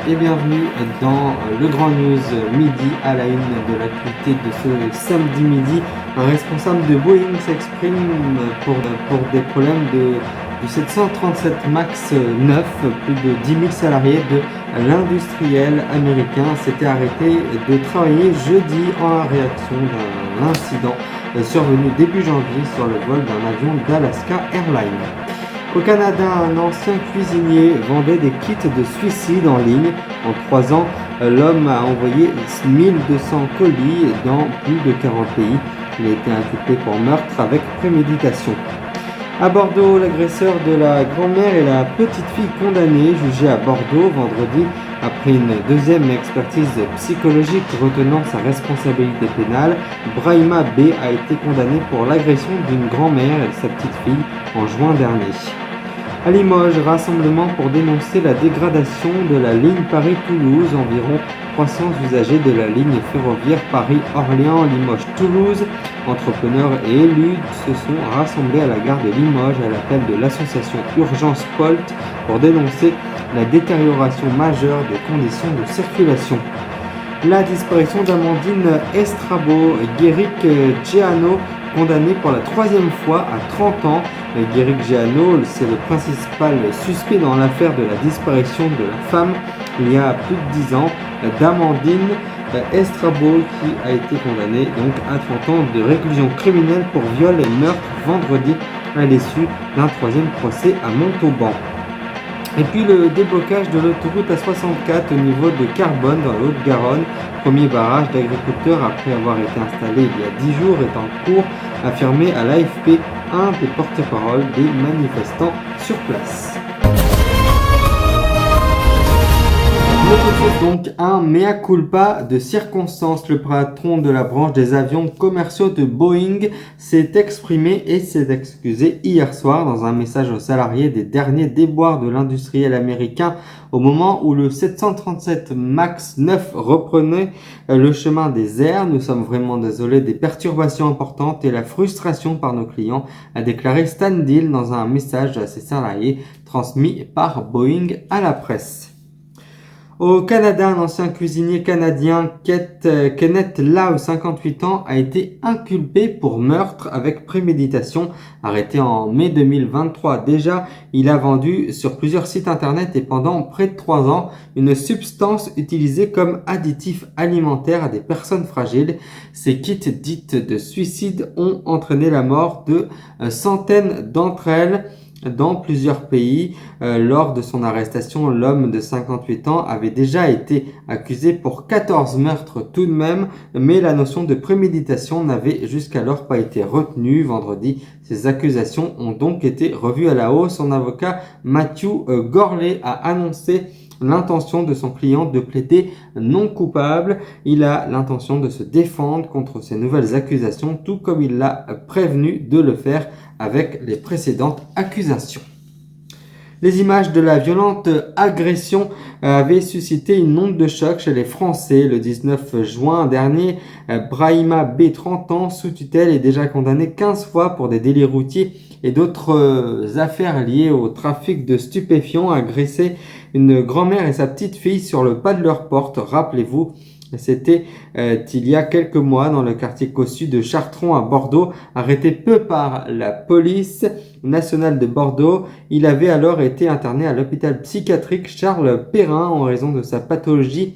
et bienvenue dans le Grand News Midi à la une de l'actualité de ce samedi midi. Un responsable de Boeing s'exprime pour des problèmes du 737 MAX 9. Plus de 10 000 salariés de l'industriel américain s'étaient arrêtés de travailler jeudi en réaction d'un incident survenu début janvier sur le vol d'un avion d'Alaska Airlines. Au Canada, un ancien cuisinier vendait des kits de suicide en ligne. En 3 ans, l'homme a envoyé 1200 colis dans plus de 40 pays. Il a été inculpé pour meurtre avec préméditation. À Bordeaux, l'agresseur de la grand-mère et la petite fille condamnée, jugée à Bordeaux vendredi, après une deuxième expertise psychologique retenant sa responsabilité pénale, Brahima B a été condamné pour l'agression d'une grand-mère et de sa petite fille en juin dernier. À Limoges, rassemblement pour dénoncer la dégradation de la ligne Paris-Toulouse. Environ 300 usagers de la ligne ferroviaire Paris-Orléans-Limoges-Toulouse, entrepreneurs et élus se sont rassemblés à la gare de Limoges à l'appel de l'association Urgence Polt pour dénoncer la détérioration majeure des conditions de circulation. La disparition d'Amandine Estrabo, Guéric Geano, condamné pour la 3e fois à 30 ans. Guéric Geano, c'est le principal suspect dans l'affaire de la disparition de la femme il y a plus de 10 ans, d'Amandine Estrabo, qui a été condamnée donc à 30 ans de réclusion criminelle pour viol et meurtre vendredi à l'issue d'un 3e procès à Montauban. Et puis le déblocage de l'autoroute A64 au niveau de Carbone dans le Haut-de-Garonne. Premier barrage d'agriculteurs après avoir été installé il y a 10 jours est en cours, affirmé à l'AFP un des porte-parole des manifestants sur place. Donc un mea culpa de circonstance. Le patron de la branche des avions commerciaux de Boeing s'est exprimé et s'est excusé hier soir dans un message aux salariés des derniers déboires de l'industriel américain au moment où le 737 MAX 9 reprenait le chemin des airs. Nous sommes vraiment désolés des perturbations importantes et la frustration par nos clients, a déclaré Stan Deal dans un message à ses salariés transmis par Boeing à la presse. Au Canada, un ancien cuisinier canadien, Kenneth Lau, 58 ans, a été inculpé pour meurtre avec préméditation. Arrêté en mai 2023 déjà, il a vendu sur plusieurs sites internet et pendant près de 3 ans une substance utilisée comme additif alimentaire à des personnes fragiles. Ces kits dites de suicide ont entraîné la mort de centaines d'entre elles dans plusieurs pays. Lors de son arrestation, l'homme de 58 ans avait déjà été accusé pour 14 meurtres tout de même, mais la notion de préméditation n'avait jusqu'alors pas été retenue. Vendredi, ces accusations ont donc été revues à la hausse. Son avocat Matthew Gorley a annoncé l'intention de son client de plaider non coupable. Il a l'intention de se défendre contre ces nouvelles accusations, tout comme il l'a prévenu de le faire avec les précédentes accusations. Les images de la violente agression avaient suscité une onde de choc chez les Français. Le 19 juin dernier, Brahima B, 30 ans, sous tutelle, est déjà condamné 15 fois pour des délits routiers et d'autres affaires liées au trafic de stupéfiants, a agressé une grand-mère et sa petite fille sur le pas de leur porte. Rappelez-vous, c'était il y a quelques mois dans le quartier cossu de Chartron à Bordeaux. Arrêté peu par la police nationale de Bordeaux, il avait alors été interné à l'hôpital psychiatrique Charles Perrin en raison de sa pathologie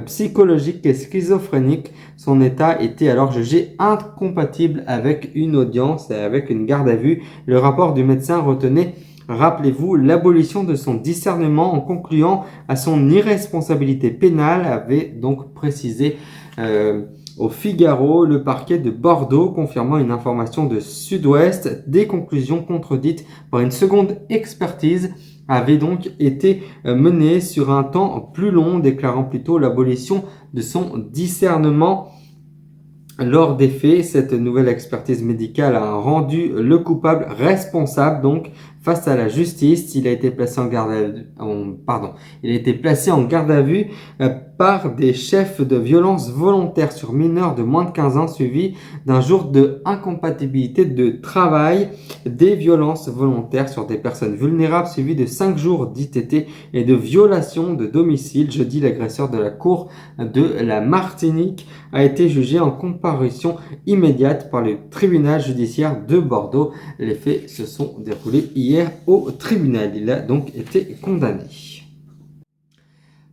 psychologique et schizophrénique. Son état était alors jugé incompatible avec une audience et avec une garde à vue. Le rapport du médecin retenait, rappelez-vous, l'abolition de son discernement en concluant à son irresponsabilité pénale, avait donc précisé au Figaro le parquet de Bordeaux, confirmant une information de Sud-Ouest. Des conclusions contredites par une seconde expertise avaient donc été menées sur un temps plus long, déclarant plutôt l'abolition de son discernement. Lors des faits, cette nouvelle expertise médicale a rendu le coupable responsable, donc face à la justice. Il a été placé en garde à vue, il a été placé en garde à vue par des chefs de violence volontaire sur mineurs de moins de 15 ans suivis d'un jour de incompatibilité de travail, des violences volontaires sur des personnes vulnérables suivies de 5 jours d'ITT et de violation de domicile. Jeudi, l'agresseur de la cour de la Martinique a été jugé en comparution immédiate par le tribunal judiciaire de Bordeaux. Les faits se sont déroulés hier au tribunal. Il a donc été condamné.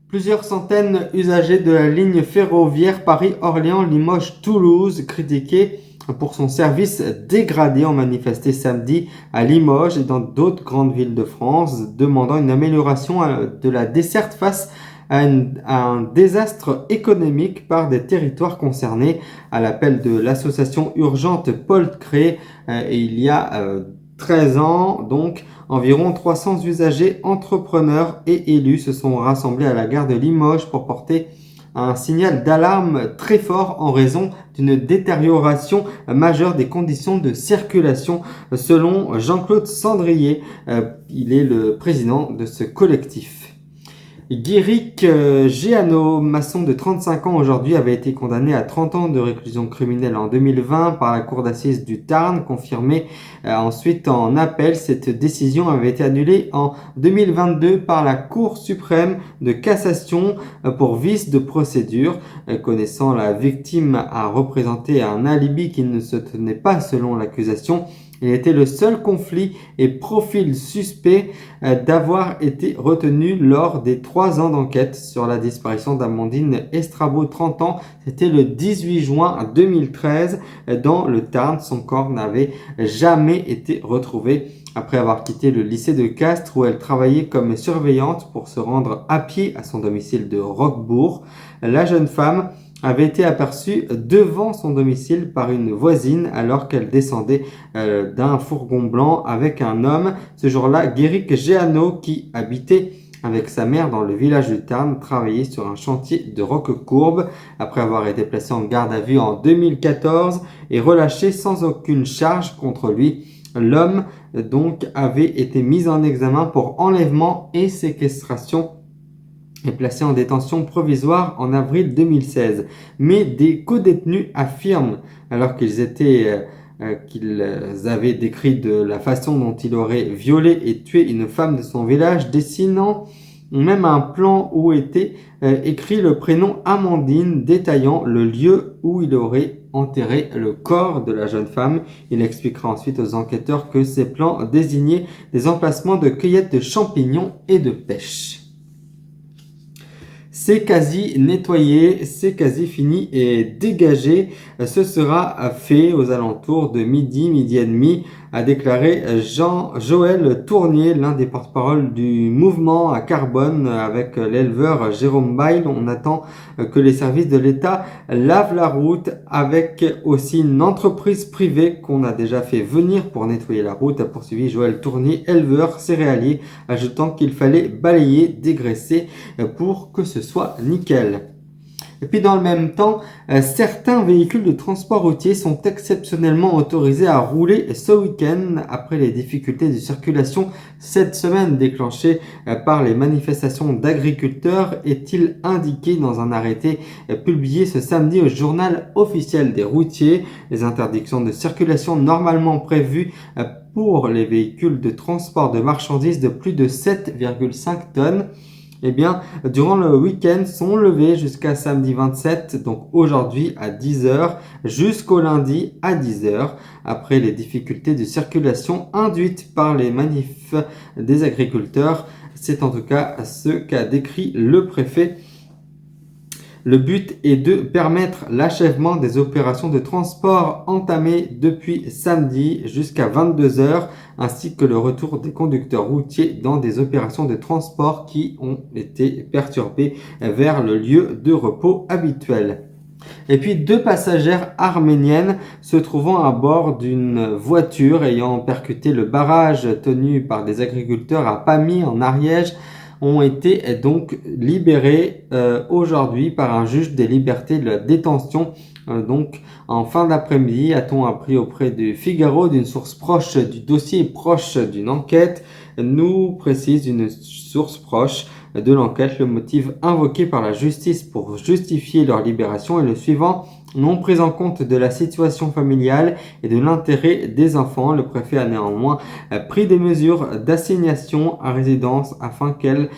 Plusieurs centaines d'usagers de la ligne ferroviaire Paris-Orléans-Limoges-Toulouse critiqués pour son service dégradé ont manifesté samedi à Limoges et dans d'autres grandes villes de France, demandant une amélioration de la desserte face à un désastre économique par des territoires concernés. À l'appel de l'association urgente Paul créée il y a 13 ans, donc environ 300 usagers, entrepreneurs et élus se sont rassemblés à la gare de Limoges pour porter un signal d'alarme très fort en raison d'une détérioration majeure des conditions de circulation, selon Jean-Claude Sandrier. Il est le président de ce collectif. Guéric Géano, maçon de 35 ans aujourd'hui, avait été condamné à 30 ans de réclusion criminelle en 2020 par la cour d'assises du Tarn, confirmée ensuite en appel. Cette décision avait été annulée en 2022 par la Cour suprême de cassation pour vice de procédure. Connaissant la victime a représenté un alibi qui ne se tenait pas selon l'accusation. Il était le seul conflit et profil suspect d'avoir été retenu lors des 3 ans d'enquête sur la disparition d'Amandine Estrabo, 30 ans. C'était le 18 juin 2013 dans le Tarn. Son corps n'avait jamais été retrouvé. Après avoir quitté le lycée de Castres où elle travaillait comme surveillante pour se rendre à pied à son domicile de Roquebourg, la jeune femme avait été aperçue devant son domicile par une voisine alors qu'elle descendait d'un fourgon blanc avec un homme. Ce jour-là, Guéric Géano, qui habitait avec sa mère dans le village du Tarn, travaillait sur un chantier de Roquecourbe. Après avoir été placé en garde à vue en 2014 et relâché sans aucune charge contre lui, l'homme donc avait été mis en examen pour enlèvement et séquestration et placé en détention provisoire en avril 2016. Mais des co-détenus affirment, alors qu'ils avaient décrit de la façon dont il aurait violé et tué une femme de son village, dessinant même un plan où était écrit le prénom Amandine, détaillant le lieu où il aurait enterré le corps de la jeune femme. Il expliquera ensuite aux enquêteurs que ces plans désignaient des emplacements de cueillette de champignons et de pêche. C'est quasi nettoyé, c'est quasi fini et dégagé. Ce sera fait aux alentours de midi et demi, a déclaré Jean-Joël Tournier, l'un des porte-parole du mouvement à carbone avec l'éleveur Jérôme Bail. On attend que les services de l'État lavent la route avec aussi une entreprise privée qu'on a déjà fait venir pour nettoyer la route, a poursuivi Joël Tournier, éleveur céréalier, ajoutant qu'il fallait balayer, dégraisser pour que ce soit nickel. Et puis dans le même temps, certains véhicules de transport routier sont exceptionnellement autorisés à rouler ce week-end après les difficultés de circulation cette semaine déclenchées par les manifestations d'agriculteurs, est-il indiqué dans un arrêté publié ce samedi au journal officiel des routiers. Les interdictions de circulation normalement prévues pour les véhicules de transport de marchandises de plus de 7,5 tonnes durant le week-end sont levées jusqu'à samedi 27, donc aujourd'hui à 10h, jusqu'au lundi à 10h, après les difficultés de circulation induites par les manifs des agriculteurs. C'est en tout cas ce qu'a décrit le préfet. Le but est de permettre l'achèvement des opérations de transport entamées depuis samedi jusqu'à 22h, ainsi que le retour des conducteurs routiers dans des opérations de transport qui ont été perturbées vers le lieu de repos habituel. Et puis 2 passagères arméniennes se trouvant à bord d'une voiture ayant percuté le barrage tenu par des agriculteurs à Pamy en Ariège ont été donc libérés aujourd'hui par un juge des libertés de la détention Donc, en fin d'après-midi, a-t-on appris auprès du Figaro d'une source proche du dossier, proche d'une enquête, nous précise une source proche de l'enquête. Le motif invoqué par la justice pour justifier leur libération est le suivant: non prise en compte de la situation familiale et de l'intérêt des enfants. Le préfet a néanmoins pris des mesures d'assignation à résidence afin qu'elles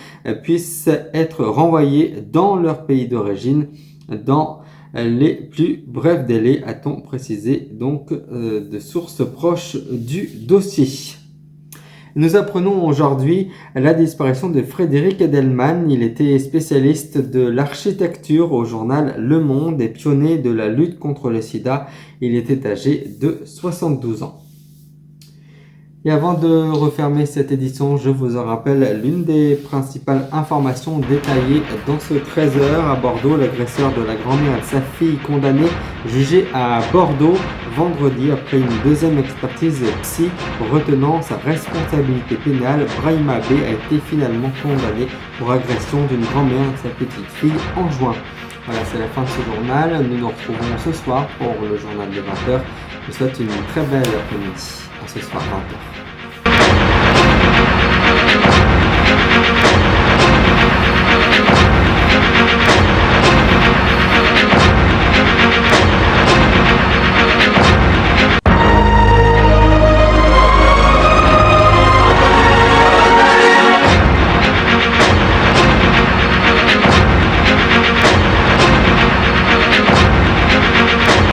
puissent être renvoyées dans leur pays d'origine dans les plus brefs délais, a-t-on précisé donc de sources proches du dossier. Nous apprenons aujourd'hui la disparition de Frédéric Edelman. Il était spécialiste de l'architecture au journal Le Monde et pionnier de la lutte contre le sida. Il était âgé de 72 ans. Et avant de refermer cette édition, je vous en rappelle l'une des principales informations détaillées dans ce 13h à Bordeaux. L'agresseur de la grand-mère de sa fille condamné, jugé à Bordeaux vendredi après une deuxième expertise psy retenant sa responsabilité pénale. Brahima B a été finalement condamné pour agression d'une grand-mère de sa petite fille en juin. Voilà, c'est la fin de ce journal. Nous nous retrouvons ce soir pour le journal de 20h. Je vous souhaite une très belle après-midi. À ce soir 20h.